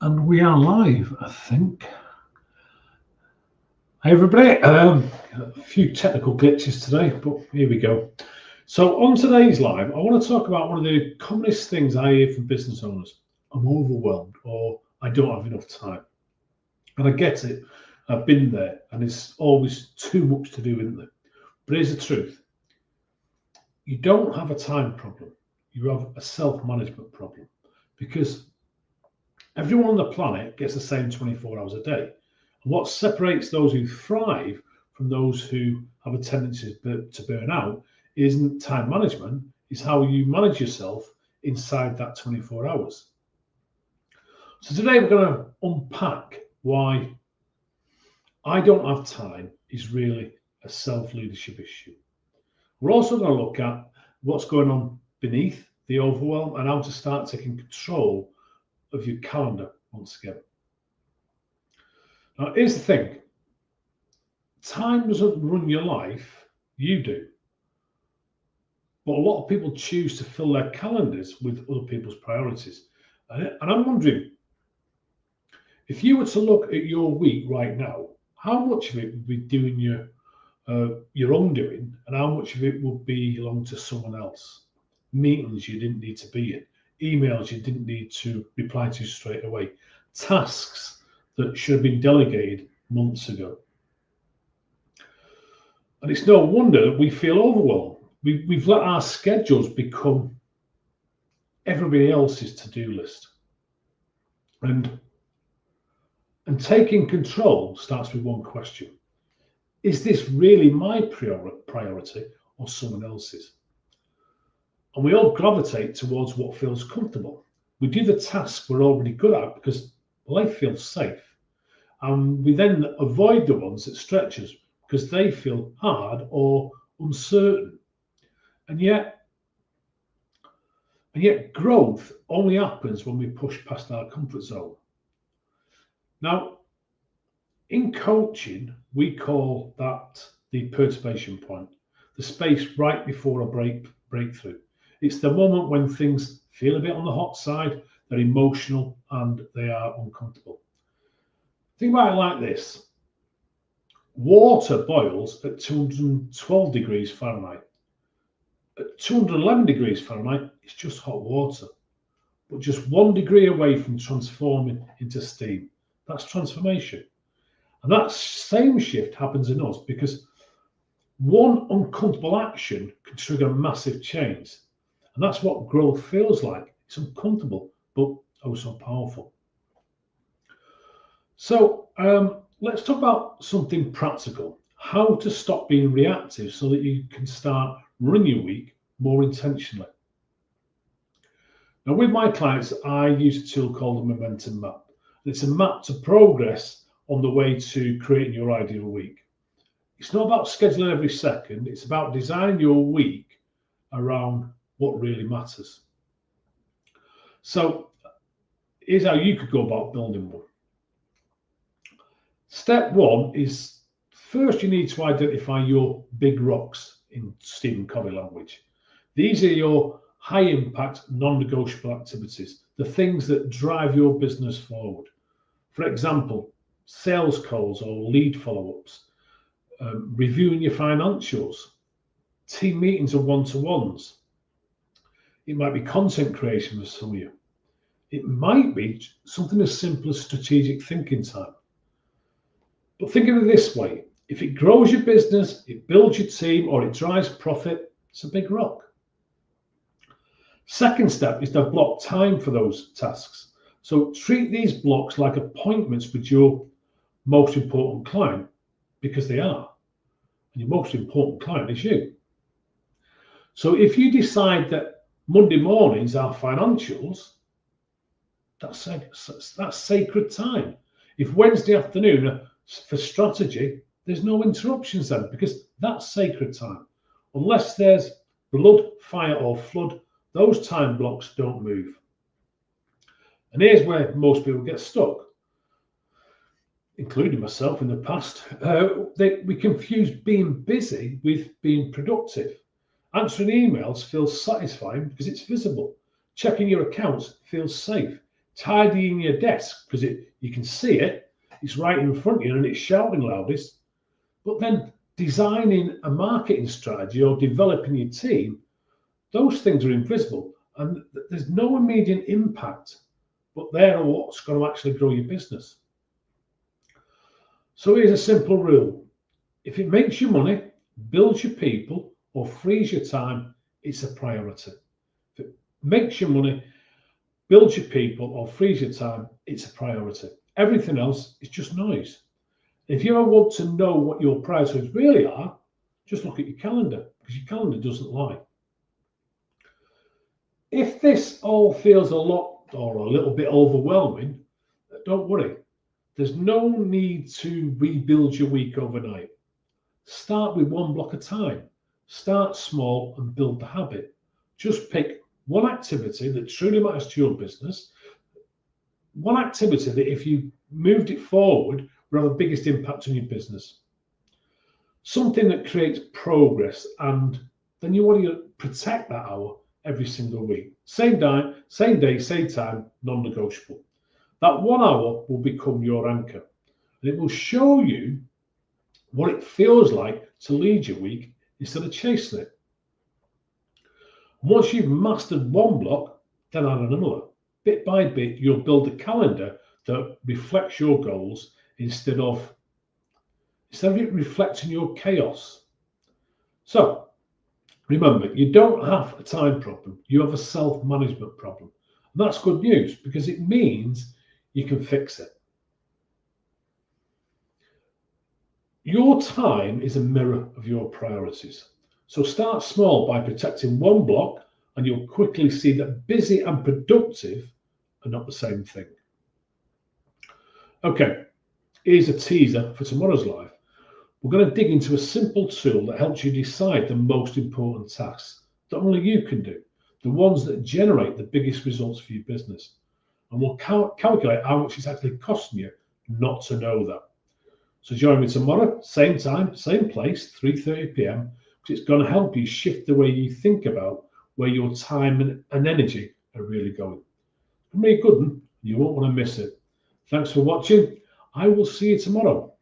And we are live, I think. Hi, everybody. A few technical glitches today, but here we go. So, on today's live, I want to talk about one of the commonest things I hear from business owners. I'm overwhelmed, or I don't have enough time. And I get it. I've been there, and it's always too much to do, isn't there? But here's the truth. You don't have a time problem. You have a self-management problem, because everyone on the planet gets the same 24 hours a day. And what separates those who thrive from those who have a tendency to burn out isn't time management, it's how you manage yourself inside that 24 hours. So today we're going to unpack why I don't have time is really a self-leadership issue. We're also going to look at what's going on beneath the overwhelm and how to start taking control of your calendar once again. Now, here's the thing. Time doesn't run your life, you do. But a lot of people choose to fill their calendars with other people's priorities. And I'm wondering, if you were to look at your week right now, how much of it would be doing your own doing, and how much of it would belong to someone else? Meetings you didn't need to be in, emails you didn't need to reply to straight away, tasks that should have been delegated months ago. And it's no wonder that we feel overwhelmed. We've let our schedules become everybody else's to-do list. And taking control starts with one question. Is this really my priority or someone else's? And we all gravitate towards what feels comfortable. We do the tasks we're already good at because life feels safe. And we then avoid the ones that stretch us because they feel hard or uncertain. And yet growth only happens when we push past our comfort zone. Now, in coaching, we call that the perturbation point, the space right before a breakthrough. It's the moment when things feel a bit on the hot side, they're emotional, and they are uncomfortable. Think about it like this. Water boils at 212 degrees Fahrenheit. At 211 degrees Fahrenheit, it's just hot water, but just 1 degree away from transforming into steam. That's transformation. And that same shift happens in us because one uncomfortable action can trigger massive change. And that's what growth feels like. It's uncomfortable, but also powerful. So let's talk about something practical, how to stop being reactive so that you can start running your week more intentionally. Now, with my clients, I use a tool called the Momentum Map. It's a map to progress on the way to creating your ideal week. It's not about scheduling every second, it's about designing your week around what really matters. So here's how you could go about building one. Step one is first you need to identify your big rocks in Stephen Covey language. These are your high impact, non-negotiable activities, the things that drive your business forward. For example, sales calls or lead follow-ups, reviewing your financials, team meetings and one-to-ones. It might be content creation for some of you. It might be something as simple as strategic thinking time. But think of it this way. If it grows your business, it builds your team, or it drives profit, it's a big rock. Second step is to block time for those tasks. So treat these blocks like appointments with your most important client, because they are. And your most important client is you. So if you decide that Monday mornings are financials, that's sacred time. If Wednesday afternoon are for strategy, there's no interruptions then, because that's sacred time. Unless there's blood, fire, or flood, those time blocks don't move. And here's where most people get stuck, including myself in the past. We confuse being busy with being productive. Answering emails feels satisfying because it's visible. Checking your accounts feels safe tidying your desk because you can see it, it's right in front of you and it's shouting loudest. But then designing a marketing strategy or developing your team, those things are invisible and there's no immediate impact, but they're what's going to actually grow your business. So here's a simple rule. If it makes you money, builds your people, or frees your time, it's a priority. If it makes you money, builds your people, or frees your time, it's a priority. Everything else is just noise. If you ever want to know what your priorities really are, just look at your calendar, because your calendar doesn't lie. If this all feels a lot or a little bit overwhelming, don't worry. There's no need to rebuild your week overnight. Start with one block at a time. Start small and build the habit. Just pick one activity that truly matters to your business, one activity that if you moved it forward will have the biggest impact on your business. Something that creates progress, and then you want to protect that hour every single week. Same day, same time, non-negotiable. That 1 hour will become your anchor, and it will show you what it feels like to lead your week instead of chasing it. Once you've mastered one block, then add another. Bit by bit, you'll build a calendar that reflects your goals instead of it reflecting your chaos. So remember, you don't have a time problem, you have a self-management problem. And that's good news because it means you can fix it. Your time is a mirror of your priorities. So start small by protecting one block, and you'll quickly see that busy and productive are not the same thing. Okay, here's a teaser for tomorrow's live. We're going to dig into a simple tool that helps you decide the most important tasks that only you can do, the ones that generate the biggest results for your business. And we'll calculate how much it's actually costing you not to know that. So join me tomorrow, same time, same place, 3:30 p.m, because it's going to help you shift the way you think about where your time and energy are really going. For me, good one, you won't want to miss it. Thanks for watching. I will see you tomorrow.